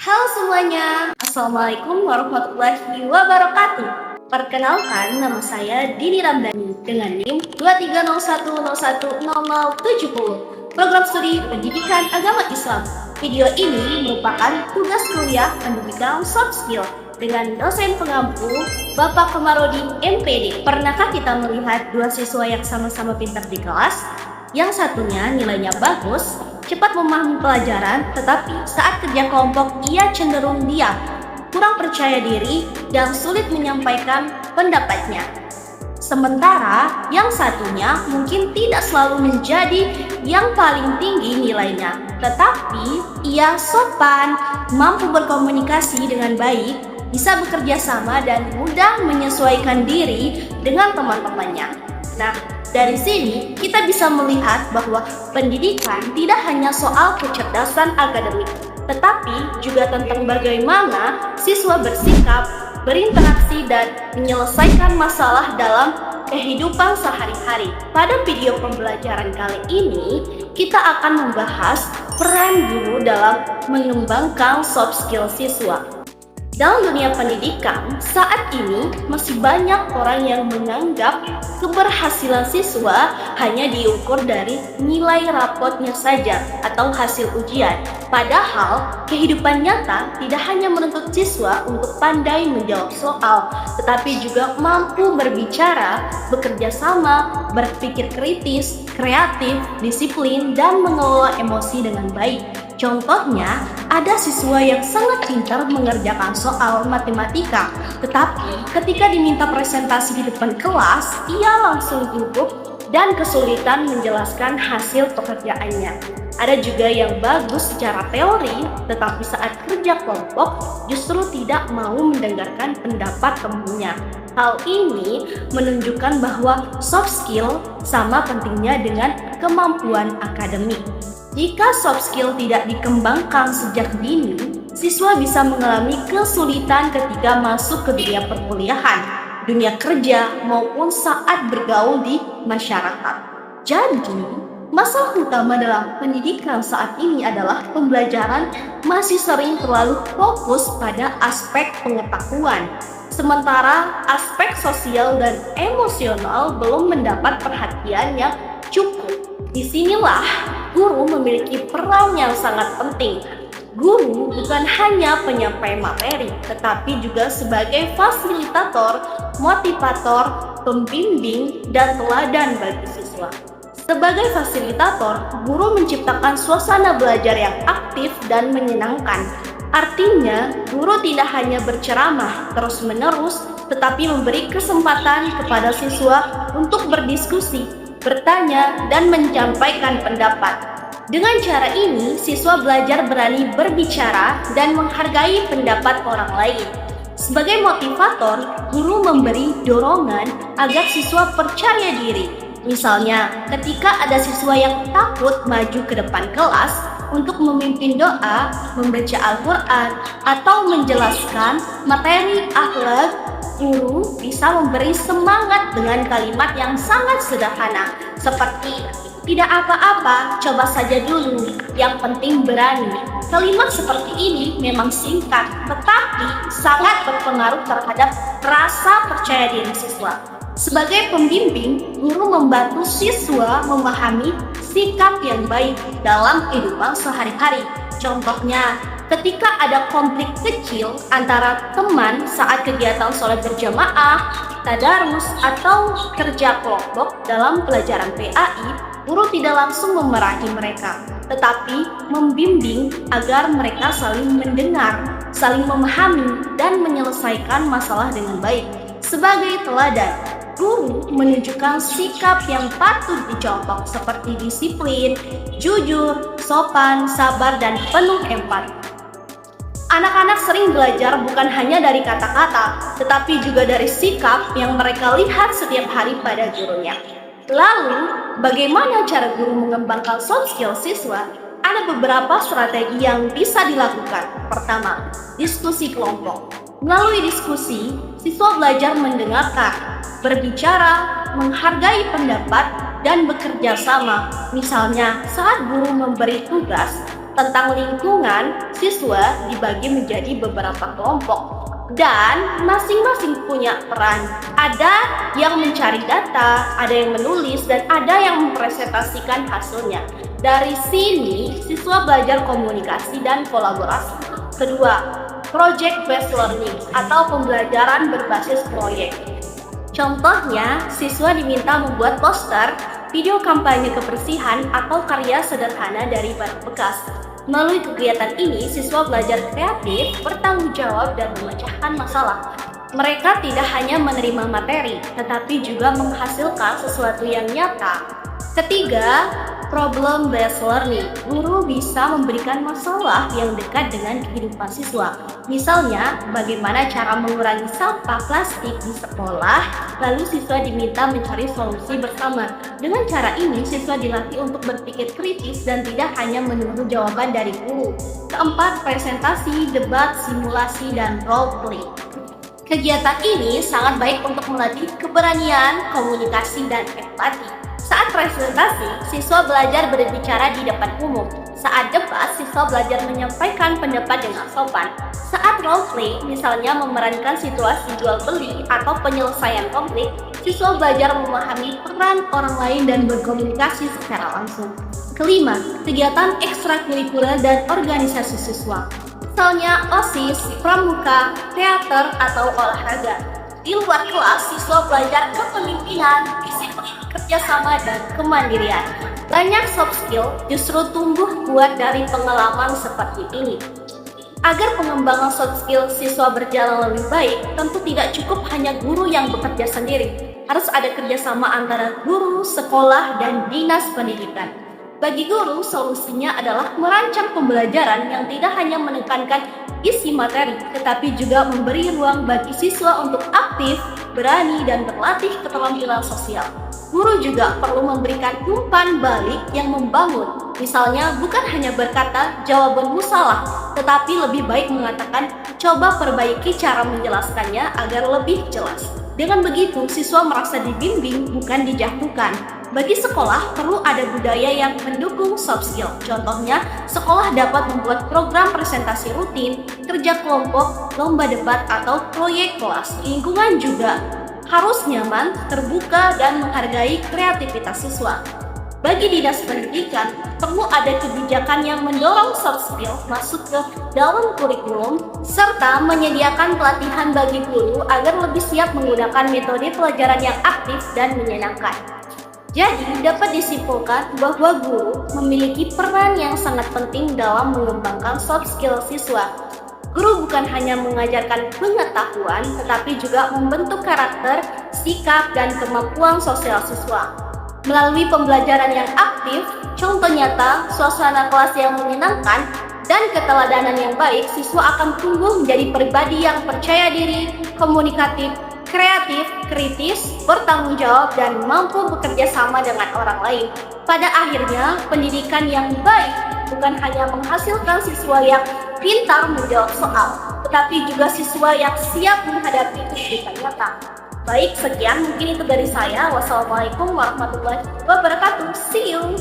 Halo semuanya, Assalamualaikum warahmatullahi wabarakatuh. Perkenalkan, nama saya Dini Ramdhani dengan NIM 2301010070, Program Studi Pendidikan Agama Islam. Video ini merupakan tugas kuliah pendidikan soft skill dengan dosen pengampu Bapak Kamarudin MPD. Pernahkah kita melihat dua siswa yang sama-sama pintar di kelas? Yang satunya nilainya bagus, cepat memahami pelajaran, tetapi saat kerja kelompok ia cenderung diam, kurang percaya diri, dan sulit menyampaikan pendapatnya. Sementara yang satunya mungkin tidak selalu menjadi yang paling tinggi nilainya, tetapi ia sopan, mampu berkomunikasi dengan baik, bisa bekerja sama dan mudah menyesuaikan diri dengan teman-temannya. Nah, dari sini kita bisa melihat bahwa pendidikan tidak hanya soal kecerdasan akademik, tetapi juga tentang bagaimana siswa bersikap, berinteraksi, dan menyelesaikan masalah dalam kehidupan sehari-hari. Pada video pembelajaran kali ini, kita akan membahas peran guru dalam mengembangkan soft skill siswa. Dalam dunia pendidikan, saat ini masih banyak orang yang menganggap keberhasilan siswa hanya diukur dari nilai rapotnya saja atau hasil ujian. Padahal, kehidupan nyata tidak hanya menuntut siswa untuk pandai menjawab soal, tetapi juga mampu berbicara, bekerja sama, berpikir kritis, kreatif, disiplin, dan mengelola emosi dengan baik. Contohnya, ada siswa yang sangat pintar mengerjakan soal matematika, tetapi ketika diminta presentasi di depan kelas, ia langsung gugup dan kesulitan menjelaskan hasil pekerjaannya. Ada juga yang bagus secara teori, tetapi saat kerja kelompok justru tidak mau mendengarkan pendapat temannya. Hal ini menunjukkan bahwa soft skill sama pentingnya dengan kemampuan akademik. Jika soft skill tidak dikembangkan sejak dini, siswa bisa mengalami kesulitan ketika masuk ke dunia perkuliahan, dunia kerja, maupun saat bergaul di masyarakat. Jadi, masalah utama dalam pendidikan saat ini adalah pembelajaran masih sering terlalu fokus pada aspek pengetahuan, sementara aspek sosial dan emosional belum mendapat perhatian yang cukup. Disinilah guru memiliki peran yang sangat penting. Guru bukan hanya penyampai materi, tetapi juga sebagai fasilitator, motivator, pembimbing, dan teladan bagi siswa. Sebagai fasilitator, guru menciptakan suasana belajar yang aktif dan menyenangkan. Artinya, guru tidak hanya berceramah terus-menerus, tetapi memberi kesempatan kepada siswa untuk berdiskusi, bertanya, dan menyampaikan pendapat. Dengan cara ini, siswa belajar berani berbicara dan menghargai pendapat orang lain. Sebagai motivator, guru memberi dorongan agar siswa percaya diri. Misalnya, ketika ada siswa yang takut maju ke depan kelas untuk memimpin doa, membaca Al-Quran, atau menjelaskan materi akhlak, guru bisa memberi semangat dengan kalimat yang sangat sederhana, seperti "Tidak apa-apa, coba saja dulu, yang penting berani." Kalimat seperti ini memang singkat, tetapi sangat berpengaruh terhadap rasa percaya diri siswa. Sebagai pembimbing, guru membantu siswa memahami sikap yang baik dalam kehidupan sehari-hari. Contohnya, ketika ada konflik kecil antara teman saat kegiatan sholat berjamaah, tadarus, atau kerja kelompok dalam pelajaran PAI, guru tidak langsung memarahi mereka, tetapi membimbing agar mereka saling mendengar, saling memahami, dan menyelesaikan masalah dengan baik. Sebagai teladan, guru menunjukkan sikap yang patut dicontoh seperti disiplin, jujur, sopan, sabar, dan penuh empati. Anak-anak sering belajar bukan hanya dari kata-kata, tetapi juga dari sikap yang mereka lihat setiap hari pada gurunya. Lalu, bagaimana cara guru mengembangkan soft skill siswa? Ada beberapa strategi yang bisa dilakukan. Pertama, diskusi kelompok. Melalui diskusi, siswa belajar mendengarkan, berbicara, menghargai pendapat, dan bekerja sama. Misalnya, saat guru memberi tugas, Tentang lingkungan, siswa dibagi menjadi beberapa kelompok dan masing-masing punya peran. Ada yang mencari data, ada yang menulis, dan ada yang mempresentasikan hasilnya. Dari sini, siswa belajar komunikasi dan kolaborasi. Kedua, project based learning atau pembelajaran berbasis proyek. Contohnya, siswa diminta membuat poster, video kampanye kebersihan, atau karya sederhana dari barang bekas. Melalui kegiatan ini, siswa belajar kreatif, bertanggung jawab, dan memecahkan masalah. Mereka tidak hanya menerima materi, tetapi juga menghasilkan sesuatu yang nyata. Ketiga, problem based learning. Guru bisa memberikan masalah yang dekat dengan kehidupan siswa. Misalnya, bagaimana cara mengurangi sampah plastik di sekolah, lalu siswa diminta mencari solusi bersama. Dengan cara ini, siswa dilatih untuk berpikir kritis dan tidak hanya menunggu jawaban dari guru. Keempat, presentasi, debat, simulasi, dan role play. Kegiatan ini sangat baik untuk melatih keberanian, komunikasi, dan empati. Saat presentasi, siswa belajar berbicara di depan umum. Saat debat, siswa belajar menyampaikan pendapat dengan sopan. Saat role play, misalnya memerankan situasi jual beli atau penyelesaian konflik, siswa belajar memahami peran orang lain dan berkomunikasi secara langsung. Kelima, kegiatan ekstrakurikuler dan organisasi siswa. Misalnya OSIS, pramuka, teater, atau olahraga. Di luar kelas, siswa belajar kepemimpinan, disiplin, kerjasama, dan kemandirian. Banyak soft skill justru tumbuh kuat dari pengalaman seperti ini. Agar pengembangan soft skill siswa berjalan lebih baik, tentu tidak cukup hanya guru yang bekerja sendiri. Harus ada kerjasama antara guru, sekolah, dan dinas pendidikan. Bagi guru, solusinya adalah merancang pembelajaran yang tidak hanya menekankan isi materi, tetapi juga memberi ruang bagi siswa untuk aktif, berani, dan berlatih keterampilan sosial. Guru juga perlu memberikan umpan balik yang membangun. Misalnya, bukan hanya berkata, jawabanmu salah, tetapi lebih baik mengatakan, coba perbaiki cara menjelaskannya agar lebih jelas. Dengan begitu, siswa merasa dibimbing, bukan dijatuhkan. Bagi sekolah, perlu ada budaya yang mendukung soft skill. Contohnya, sekolah dapat membuat program presentasi rutin, kerja kelompok, lomba debat, atau proyek kelas. Lingkungan juga harus nyaman, terbuka, dan menghargai kreativitas siswa. Bagi dinas pendidikan, perlu ada kebijakan yang mendorong soft skill masuk ke dalam kurikulum, serta menyediakan pelatihan bagi guru agar lebih siap menggunakan metode pelajaran yang aktif dan menyenangkan. Jadi, dapat disimpulkan bahwa guru memiliki peran yang sangat penting dalam mengembangkan soft skill siswa. Guru bukan hanya mengajarkan pengetahuan, tetapi juga membentuk karakter, sikap, dan kemampuan sosial siswa. Melalui pembelajaran yang aktif, contoh nyata, suasana kelas yang menyenangkan, dan keteladanan yang baik, siswa akan tumbuh menjadi pribadi yang percaya diri, komunikatif, kreatif, kritis, bertanggung jawab, dan mampu bekerja sama dengan orang lain. Pada akhirnya, pendidikan yang baik bukan hanya menghasilkan siswa yang pintar menjawab soal, tetapi juga siswa yang siap menghadapi kehidupan nyata. Baik, sekian mungkin itu dari saya. Wassalamualaikum warahmatullahi wabarakatuh. See you!